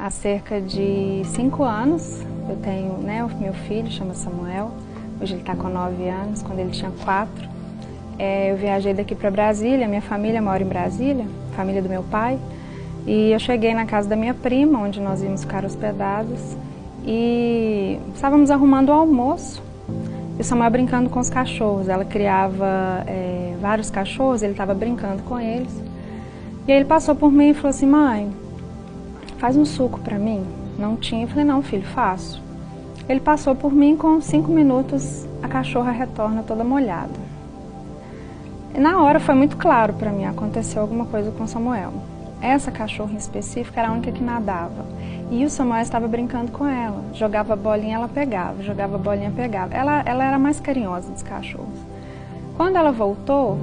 Há cerca de 5 anos, eu tenho, o meu filho, chama Samuel. Hoje ele está com 9 anos, quando ele tinha 4. Eu viajei daqui para Brasília, minha família mora em Brasília, família do meu pai. E eu cheguei na casa da minha prima, onde nós íamos ficar hospedados. E estávamos arrumando o almoço. E o Samuel brincando com os cachorros. Ela criava vários cachorros, ele estava brincando com eles. E aí ele passou por mim e falou assim: mãe, faz um suco para mim? Não tinha. Eu falei: não, filho, faço. Ele passou por mim, com 5 minutos a cachorra retorna toda molhada. E na hora foi muito claro para mim, aconteceu alguma coisa com o Samuel. Essa cachorra em específico era a única que nadava. E o Samuel estava brincando com ela. Jogava bolinha, ela pegava. Jogava bolinha, pegava. Ela era a mais carinhosa dos cachorros. Quando ela voltou,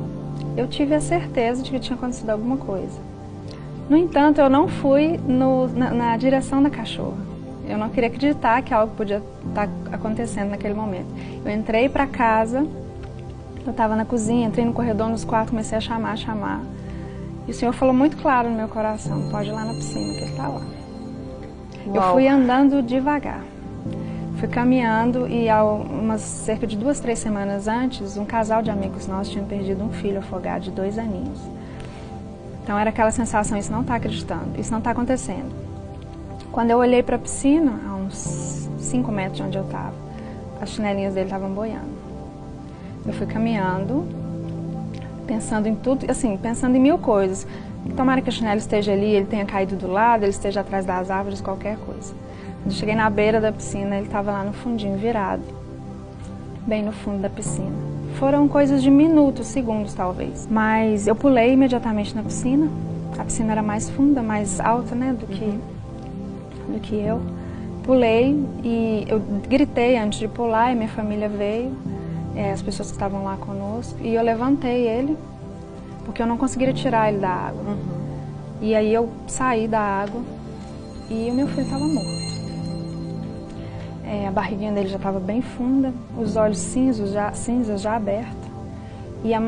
eu tive a certeza de que tinha acontecido alguma coisa. No entanto, eu não fui na direção da cachorra. Eu não queria acreditar que algo podia estar acontecendo naquele momento. Eu entrei para casa, eu estava na cozinha, entrei no corredor, nos quartos, comecei a chamar. E o Senhor falou muito claro no meu coração: pode ir lá na piscina, que Ele está lá. Uau. Eu fui andando devagar. Fui caminhando e cerca de 2, 3 semanas antes, um casal de amigos nossos tinha perdido um filho afogado de 2 aninhos. Então era aquela sensação: isso não está acreditando, isso não está acontecendo. Quando eu olhei para a piscina, a uns 5 metros de onde eu estava, as chinelinhas dele estavam boiando. Eu fui caminhando, pensando em tudo, assim, pensando em 1000 coisas. Tomara que o chinelo esteja ali, ele tenha caído do lado, ele esteja atrás das árvores, qualquer coisa. Quando eu cheguei na beira da piscina, ele estava lá no fundinho, virado, bem no fundo da piscina. Foram coisas de minutos, segundos talvez. Mas eu pulei imediatamente na piscina. A piscina era mais funda, mais alta, do que eu. Pulei e eu gritei antes de pular e minha família veio, as pessoas que estavam lá conosco, e eu levantei ele, porque eu não conseguiria tirar ele da água. E aí eu saí da água e o meu filho estava morto. A barriguinha dele já estava bem funda, os olhos cinzas já abertos, e a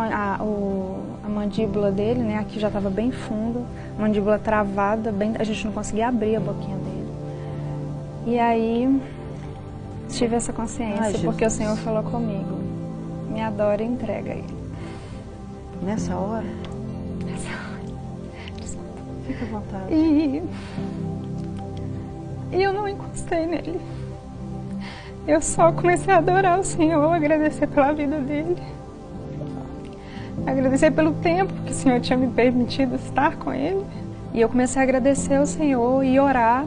mandíbula dele, aqui já estava bem fundo, mandíbula travada, a gente não conseguia abrir a boquinha dele. E aí tive essa consciência, porque o Senhor falou comigo: me adora e entrega Ele. Nessa hora? Nessa hora. Desculpa. Fica à vontade. E eu não encostei nele. Eu só comecei a adorar o Senhor, agradecer pela vida dele. Agradecer pelo tempo que o Senhor tinha me permitido estar com ele. E eu comecei a agradecer ao Senhor e orar.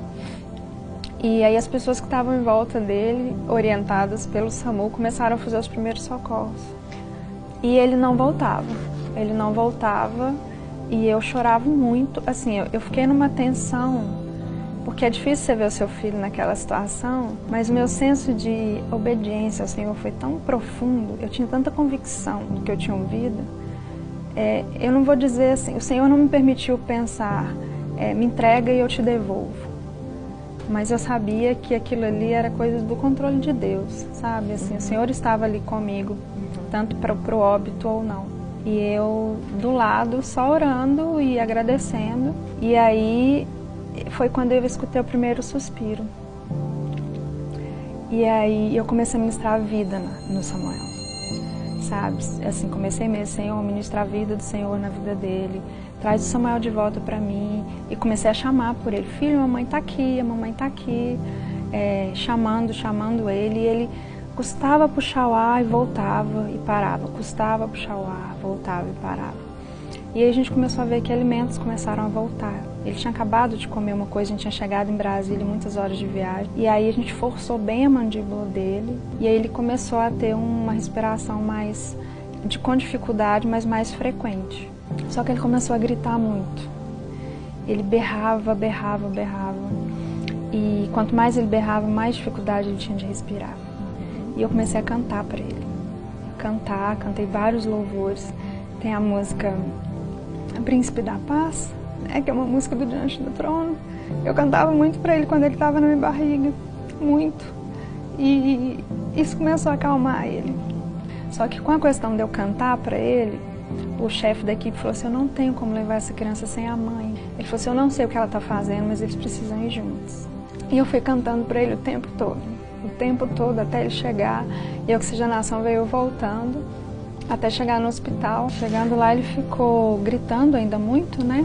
E aí as pessoas que estavam em volta dele, orientadas pelo SAMU, começaram a fazer os primeiros socorros. E ele não voltava. Ele não voltava e eu chorava muito. Assim, eu fiquei numa tensão, porque é difícil você ver o seu filho naquela situação, mas o meu senso de obediência ao Senhor foi tão profundo, eu tinha tanta convicção do que eu tinha ouvido. Eu não vou dizer assim, o Senhor não me permitiu pensar, me entrega e eu te devolvo. Mas eu sabia que aquilo ali era coisa do controle de Deus, sabe? Assim, o Senhor estava ali comigo, tanto para o óbito ou não. E eu do lado, só orando e agradecendo. E aí foi quando eu escutei o primeiro suspiro. E aí eu comecei a ministrar a vida no Samuel, sabe? Assim, comecei mesmo: Senhor, ministrar a vida do Senhor na vida dele. Traz o Samuel de volta para mim. E comecei a chamar por ele: filho, a mamãe está aqui, a mamãe está aqui. Chamando ele. E ele custava puxar o ar e voltava e parava. Custava puxar o ar, voltava e parava. E aí a gente começou a ver que alimentos começaram a voltar. Ele tinha acabado de comer uma coisa, a gente tinha chegado em Brasília, muitas horas de viagem. E aí a gente forçou bem a mandíbula dele. E aí ele começou a ter uma respiração com dificuldade, mas mais frequente. Só que ele começou a gritar muito. Ele berrava. E quanto mais ele berrava, mais dificuldade ele tinha de respirar. E eu comecei a cantar para ele. Cantei vários louvores. Tem a música Príncipe da Paz, que é uma música do Diante do Trono. Eu cantava muito para ele quando ele estava na minha barriga. Muito. E isso começou a acalmar ele. Só que com a questão de eu cantar para ele, o chefe da equipe falou assim, eu não tenho como levar essa criança sem a mãe. Ele falou assim, eu não sei o que ela está fazendo, mas eles precisam ir juntos. E eu fui cantando para ele o tempo todo, até ele chegar, e a oxigenação veio voltando, até chegar no hospital. Chegando lá, ele ficou gritando ainda muito, né?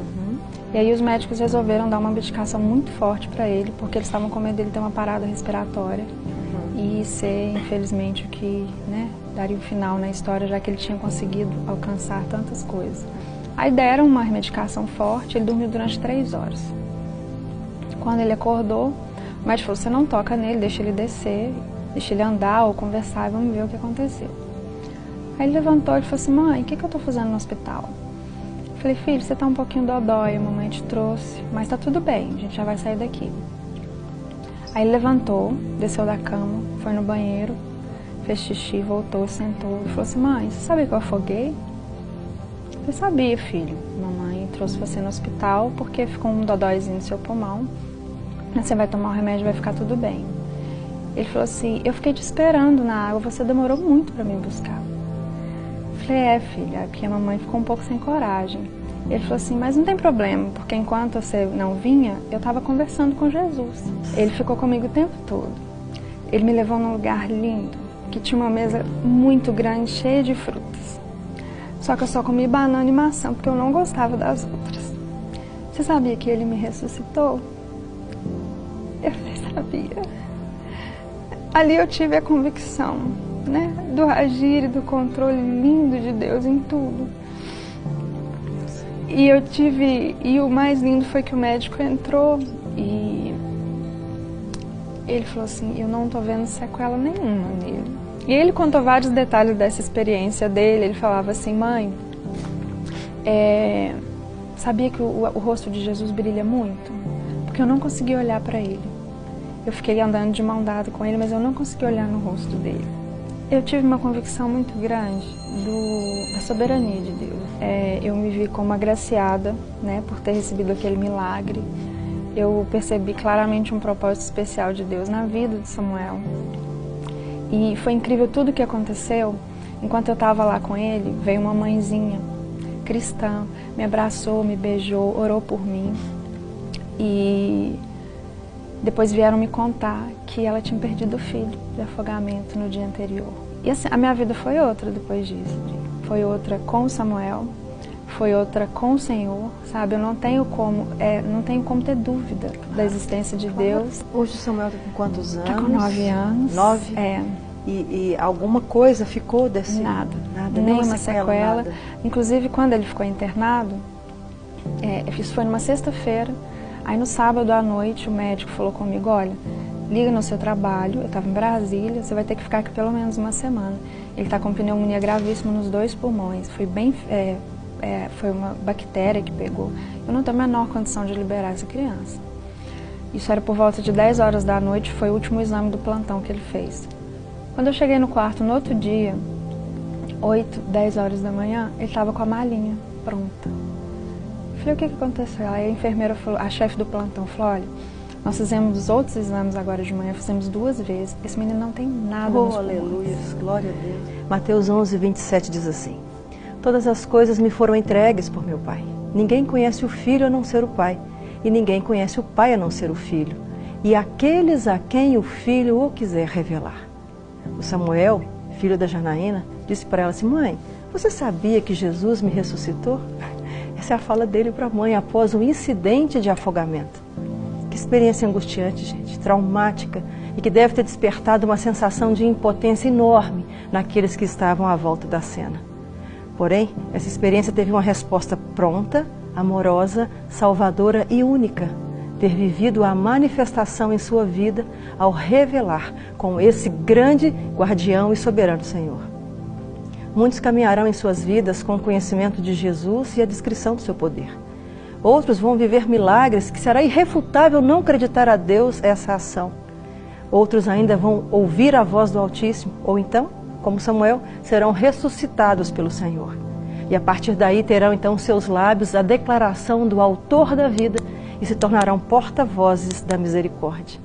E aí os médicos resolveram dar uma medicação muito forte para ele, porque eles estavam com medo dele ter uma parada respiratória e ser, infelizmente, o que, né, daria o final na história, já que ele tinha conseguido alcançar tantas coisas. Aí deram uma medicação forte, ele dormiu durante 3 horas. Quando ele acordou, o médico falou, você não toca nele, deixa ele descer, deixa ele andar ou conversar e vamos ver o que aconteceu. Aí ele levantou e falou assim, mãe, o que eu tô fazendo no hospital? Eu falei, filho, você tá um pouquinho dodói, a mamãe te trouxe, mas tá tudo bem, a gente já vai sair daqui. Aí ele levantou, desceu da cama, foi no banheiro, fez xixi, voltou, sentou e falou assim, mãe, você sabia que eu afoguei? Eu sabia, filho, mamãe trouxe você no hospital porque ficou um dodóizinho no seu pulmão, você vai tomar o remédio e vai ficar tudo bem. Ele falou assim, eu fiquei te esperando na água, você demorou muito para me buscar. Eu falei, filha, porque a mamãe ficou um pouco sem coragem. Ele falou assim, mas não tem problema, porque enquanto você não vinha, eu estava conversando com Jesus. Ele ficou comigo o tempo todo. Ele me levou num lugar lindo, que tinha uma mesa muito grande, cheia de frutas. Só que eu só comi banana e maçã, porque eu não gostava das outras. Você sabia que ele me ressuscitou? Eu falei, sabia. Ali eu tive a convicção, né, do agir e do controle lindo de Deus em tudo. E o mais lindo foi que o médico entrou e ele falou assim, eu não tô vendo sequela nenhuma nele. E ele contou vários detalhes dessa experiência dele, ele falava assim, mãe, sabia que o rosto de Jesus brilha muito? Porque eu não consegui olhar para ele. Eu fiquei andando de mão dada com ele, mas eu não consegui olhar no rosto dele. Eu tive uma convicção muito grande da soberania de Deus. Eu me vi como agraciada, né, por ter recebido aquele milagre. Eu percebi claramente um propósito especial de Deus na vida de Samuel. E foi incrível tudo o que aconteceu. Enquanto eu estava lá com ele, veio uma mãezinha cristã, me abraçou, me beijou, orou por mim. E depois vieram me contar que ela tinha perdido o filho de afogamento no dia anterior. E assim, a minha vida foi outra depois disso. Foi outra com o Samuel, foi outra com o Senhor, sabe? Eu não tenho como ter dúvida da existência de Deus. Hoje o Samuel está com quantos anos? Está com 9 anos. 9? É. E alguma coisa ficou desse? Nada. Nada, Nenhuma sequela. Nada. Inclusive, quando ele ficou internado, isso foi numa sexta-feira. Aí no sábado à noite o médico falou comigo, olha, liga no seu trabalho, eu estava em Brasília, você vai ter que ficar aqui pelo menos uma semana. Ele está com pneumonia gravíssima nos 2 pulmões, foi uma bactéria que pegou. Eu não tenho a menor condição de liberar essa criança. Isso era por volta de 10 horas da noite, foi o último exame do plantão que ele fez. Quando eu cheguei no quarto no outro dia, 8, 10 horas da manhã, ele estava com a malinha pronta. Falei, o que aconteceu? Aí a enfermeira falou, a chefe do plantão falou, olha, nós fizemos outros exames agora de manhã, fizemos 2 vezes, esse menino não tem nada nos pulmões. Aleluia, glória a Deus. Mateus 11, 27 diz assim, todas as coisas me foram entregues por meu Pai. Ninguém conhece o Filho a não ser o Pai, e ninguém conhece o Pai a não ser o Filho, e aqueles a quem o Filho o quiser revelar. O Samuel, filho da Janaína, disse para ela assim, mãe, você sabia que Jesus me ressuscitou? Essa é a fala dele para a mãe após um incidente de afogamento. Que experiência angustiante, gente, traumática, e que deve ter despertado uma sensação de impotência enorme naqueles que estavam à volta da cena. Porém, essa experiência teve uma resposta pronta, amorosa, salvadora e única. Ter vivido a manifestação em sua vida ao revelar com esse grande guardião e soberano Senhor. Muitos caminharão em suas vidas com o conhecimento de Jesus e a descrição do seu poder. Outros vão viver milagres que será irrefutável não acreditar a Deus essa ação. Outros ainda vão ouvir a voz do Altíssimo, ou então, como Samuel, serão ressuscitados pelo Senhor. E a partir daí terão então seus lábios a declaração do Autor da vida e se tornarão porta-vozes da misericórdia.